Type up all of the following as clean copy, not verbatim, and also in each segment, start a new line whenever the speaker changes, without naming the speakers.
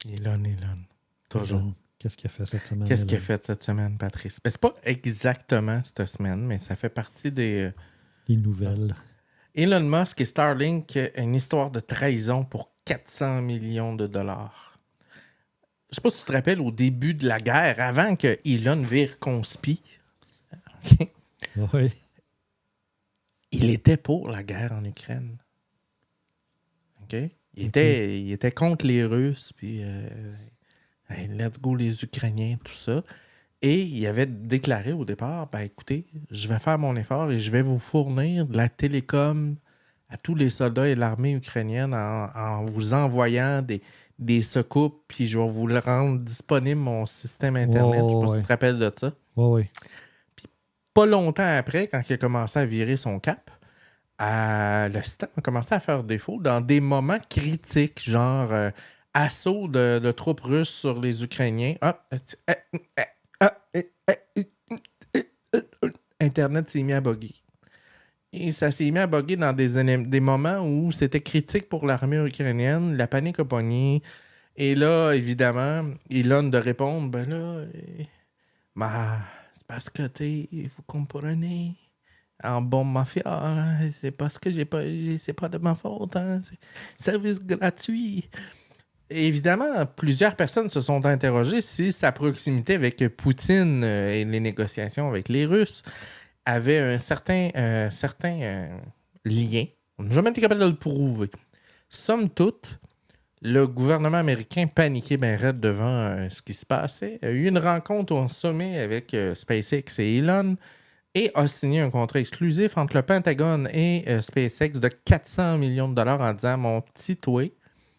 Elon. Toujours.
Qu'est-ce qu'il a fait cette semaine?
Qu'est-ce qu'il a fait cette semaine, Patrice? Ben, c'est pas exactement cette semaine, mais ça fait partie des
nouvelles.
Elon Musk et Starlink, une histoire de trahison pour 400 millions de dollars. Je sais pas si tu te rappelles, au début de la guerre, avant que Elon vire conspi, okay,
oui.
il était pour la guerre en Ukraine. Okay? Il était contre les Russes, puis hey, let's go les Ukrainiens, tout ça. Et il avait déclaré au départ, ben écoutez, je vais faire mon effort et je vais vous fournir de la télécom à tous les soldats et l'armée ukrainienne en vous envoyant des secours, puis je vais vous le rendre disponible, mon système Internet. Je sais pas si tu te rappelles de ça.
Oui.
Puis pas longtemps après, quand il a commencé à virer son cap, le système a commencé à faire défaut dans des moments critiques, genre assaut de troupes russes sur les Ukrainiens. Internet s'est mis à bugger. Et ça s'est mis à bugger dans des moments où c'était critique pour l'armée ukrainienne, la panique a pogné. Et là, évidemment, Elon de répondre, ben là, c'est parce que vous comprenez, en bon mafia, hein, c'est parce que c'est pas de ma faute, hein, c'est service gratuit. Et évidemment, plusieurs personnes se sont interrogées si sa proximité avec Poutine et les négociations avec les Russes avait un certain lien. On n'a jamais été capable de le prouver. Somme toute, le gouvernement américain paniquait bien raide devant ce qui se passait. Il y a eu une rencontre au sommet avec SpaceX et Elon et a signé un contrat exclusif entre le Pentagone et SpaceX de 400 millions de dollars en disant « Mon petit toi,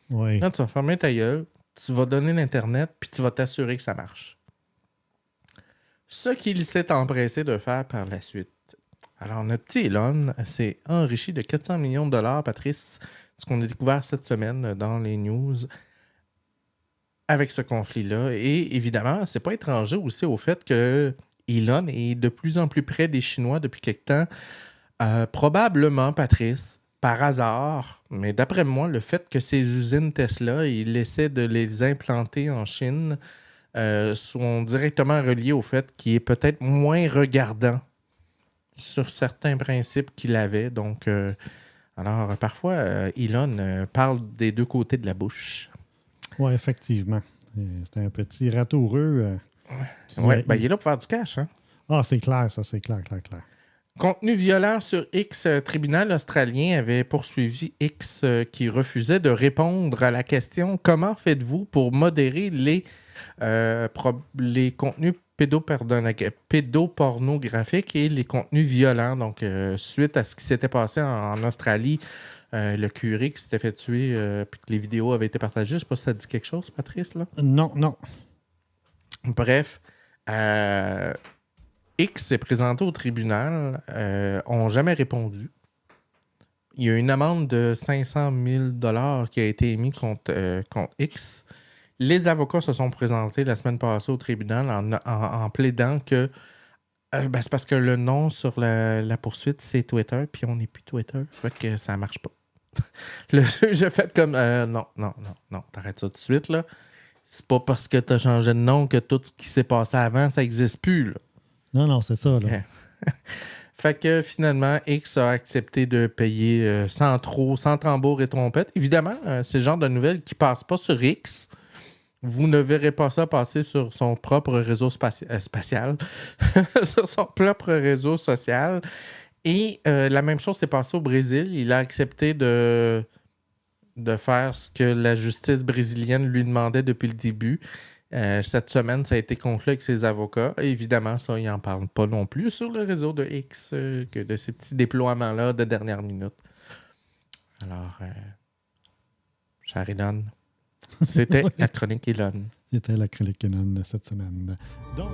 là, tu vas fermer ta gueule, tu vas donner l'Internet puis tu vas t'assurer que ça marche. » Ce qu'il s'est empressé de faire par la suite. Alors, notre petit Elon s'est enrichi de 400 millions de dollars, Patrice, ce qu'on a découvert cette semaine dans les news avec ce conflit-là. Et évidemment, c'est pas étranger aussi au fait que Elon est de plus en plus près des Chinois depuis quelque temps. Probablement, Patrice, par hasard, mais d'après moi, le fait que ces usines Tesla, il essaie de les implanter en Chine, sont directement reliés au fait qu'il est peut-être moins regardant sur certains principes qu'il avait. Donc, alors, parfois, Elon parle des deux côtés de la bouche.
Oui, effectivement. C'est un petit ratoureux.
Il est là pour faire du cash. Hein?
Ah, c'est clair, ça, c'est clair.
Contenu violent sur X, tribunal australien avait poursuivi X qui refusait de répondre à la question « Comment faites-vous pour modérer les contenus pédopornographiques et les contenus violents. » Donc, suite à ce qui s'était passé en Australie, le curé qui s'était fait tuer, puis que les vidéos avaient été partagées. Je ne sais pas si ça te dit quelque chose, Patrice, là?
Non.
Bref, X s'est présenté au tribunal, n'ont jamais répondu. Il y a une amende de 500 000 $ qui a été émise contre X. Les avocats se sont présentés la semaine passée au tribunal en plaidant que c'est parce que le nom sur la poursuite, c'est Twitter, puis on n'est plus Twitter. Fait que ça marche pas. Le juge a fait comme non, t'arrêtes ça tout de suite, là. C'est pas parce que t'as changé de nom que tout ce qui s'est passé avant, ça n'existe plus, là.
Non, c'est ça, là.
Fait que finalement, X a accepté de payer sans tambour et trompette. Évidemment, c'est le genre de nouvelles qui ne passent pas sur X. Vous ne verrez pas ça passer sur son propre réseau spatial, sur son propre réseau social. Et la même chose s'est passée au Brésil. Il a accepté de faire ce que la justice brésilienne lui demandait depuis le début. Cette semaine, ça a été conclu avec ses avocats. Et évidemment, ça, ils n'en parlent pas non plus sur le réseau de X que de ces petits déploiements-là de dernière minute. Alors, cher Elon, c'était la chronique Elon.
C'était la chronique Elon cette semaine. Donc...